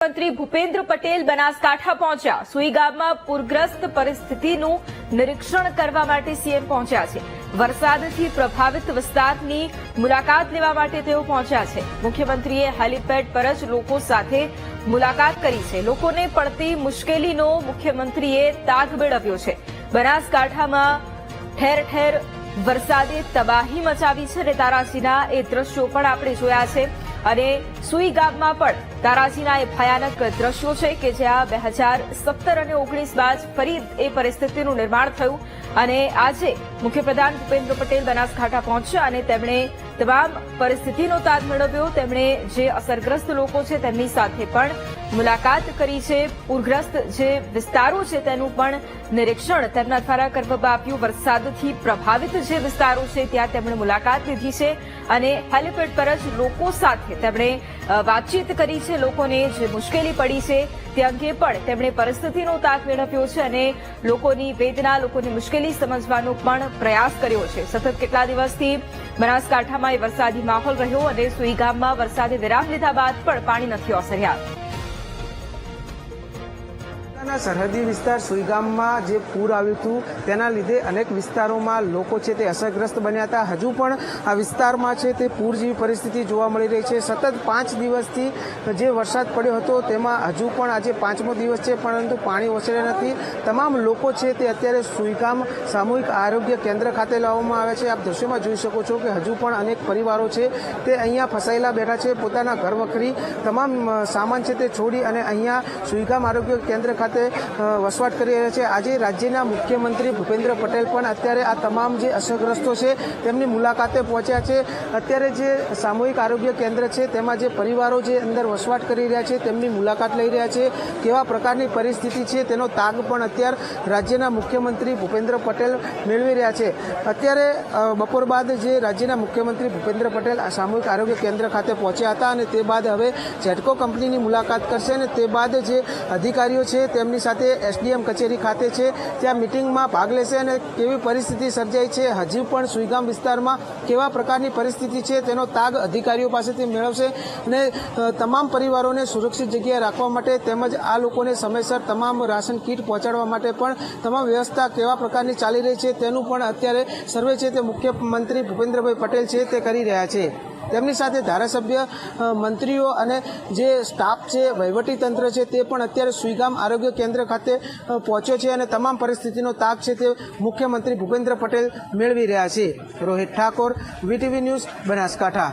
મંત્રી ભૂપેન્દ્ર પટેલ બનાસકાંઠા પહોંચ્યા। સુઈ ગામમાં પૂરગ્રસ્ત પરિસ્થિતિનું નિરીક્ષણ કરવા માટે સીએમ પહોંચ્યા છે। વરસાદથી પ્રભાવિત વિસ્તારની મુલાકાત લેવા માટે તેઓ પહોંચ્યા છે। મુખ્યમંત્રીએ હેલીપેડ પર જ લોકો સાથે મુલાકાત કરી છે। લોકોને પડતી મુશ્કેલીનો મુખ્યમંત્રીએ તાગ મેળવ્યો છે। બનાસકાંઠામાં ઠેર ઠેર વરસાદે તબાહી મચાવી છે અને તારાજીના એ દ્રશ્યો પણ આપણે જોયા છે અને સુઈ ગામમાં પણ તારાજીના એ ભયાનક દ્રશ્યો છે કે જ્યાં 2017 અને 19 બાદ ફરી એ પરિસ્થિતિનું નિર્માણ થયું અને આજે મુખ્યપ્રધાન ભૂપેન્દ્ર પટેલ બનાસકાંઠા પહોંચ્યા અને તેમણે તમામ પરિસ્થિતિનો તાગ મેળવ્યો। તેમણે જે અસરગ્રસ્ત લોકો છે તેમની સાથે પણ મુલાકાત કરી છે। પૂરગ્રસ્ત જે વિસ્તારો છે તેનું પણ નિરીક્ષણ તેમના દ્વારા કરવામાં આવ્યું। વરસાદથી પ્રભાવિત જે વિસ્તારો છે ત્યાં તેમણે મુલાકાત લીધી છે અને હેલીપેડ પર જ લોકો સાથે તેમણે વાતચીત કરી છે। લોકોને જે મુશ્કેલી પડી છે તે અંગે પણ તેમણે પરિસ્થિતિનો તાગ મેળવ્યો છે અને લોકોની વેદના, લોકોની મુશ્કેલી સમજવાનો પણ પ્રયાસ કર્યો છે। સતત કેટલા દિવસથી બનાસકાંઠામાં એ વરસાદી માહોલ રહ્યો અને સુઈ ગામમાં વરસાદે વિરામ લીધા બાદ પણ પાણી નથી ઓસર્યા। સરહદી વિસ્તાર સુઈ ગામમાં જે પૂર આવ્યું હતું તેના લીધે અનેક વિસ્તારોમાં લોકો છે તે અસરગ્રસ્ત બન્યા હતા। હજુ પણ આ વિસ્તારમાં છે તે પૂર જેવી પરિસ્થિતિ જોવા મળી રહી છે। સતત 5 દિવસથી જે વરસાદ પડ્યો હતો તેમાં હજુ પણ આજે 5મો દિવસ છે પરંતુ પાણી ઓસર્યા નથી। તમામ લોકો છે તે અત્યારે સુઈ ગામ સામૂહિક આરોગ્ય કેન્દ્ર ખાતે લાવવામાં આવે છે। આપ દ્રશ્યોમાં જોઈ શકો છો કે હજુ પણ અનેક પરિવારો છે તે અહીંયા ફસાયેલા બેઠા છે। પોતાના ઘર વખરી તમામ સામાન છે તે છોડી અને અહીંયા સુઈ ગામ આરોગ્ય કેન્દ્ર ખાતે વસવાટ કરી રહ્યા છે। આજે રાજ્યના મુખ્યમંત્રી ભૂપેન્દ્ર પટેલ પણ અત્યારે આ તમામ જે અસરગ્રસ્તો છે તેમની મુલાકાતે પહોંચ્યા છે। અત્યારે જે સામૂહિક આરોગ્ય કેન્દ્ર છે તેમાં જે પરિવારો જે અંદર વસવાટ કરી રહ્યા છે તેમની મુલાકાત લઈ રહ્યા છે। કેવા પ્રકારની પરિસ્થિતિ છે તેનો તાગ પણ અત્યારે રાજ્યના મુખ્યમંત્રી ભૂપેન્દ્ર પટેલ મેળવી રહ્યા છે। અત્યારે બપોર બાદ જે રાજ્યના મુખ્યમંત્રી ભૂપેન્દ્ર પટેલ સામૂહિક આરોગ્ય કેન્દ્ર ખાતે પહોંચ્યા હતા અને તે બાદ હવે જેટકો કંપનીની મુલાકાત કરશે અને તે બાદ જે અધિકારીઓ છે તેમની સાથે એસડીએમ કચેરી ખાતે છે ત્યાં મિટિંગમાં ભાગ લેશે અને કેવી પરિસ્થિતિ સર્જાઈ છે, હજી પણ સુઈગામ વિસ્તારમાં કેવા પ્રકારની પરિસ્થિતિ છે તેનો તાગ અધિકારીઓ પાસેથી મેળવશે અને તમામ પરિવારોને સુરક્ષિત જગ્યાએ રાખવા માટે તેમજ આ લોકોને સમયસર તમામ રાશન કીટ પહોંચાડવા માટે પણ તમામ વ્યવસ્થા કેવા પ્રકારની ચાલી રહી છે તેનું પણ અત્યારે સર્વે છે તે મુખ્યમંત્રી ભૂપેન્દ્રભાઈ પટેલ છે તે કરી રહ્યા છે। તેમની સાથે ધારાસભ્ય, મંત્રીઓ અને જે સ્ટાફ છે, વહીવટીતંત્ર છે તે પણ અત્યારે સુઈગામ આરોગ્ય કેન્દ્ર ખાતે પહોંચ્યો છે અને તમામ પરિસ્થિતિનો તાગ છે તે મુખ્યમંત્રી ભૂપેન્દ્ર પટેલ મેળવી રહ્યા છે। Rohit Thakor, VTV news, Banaskantha.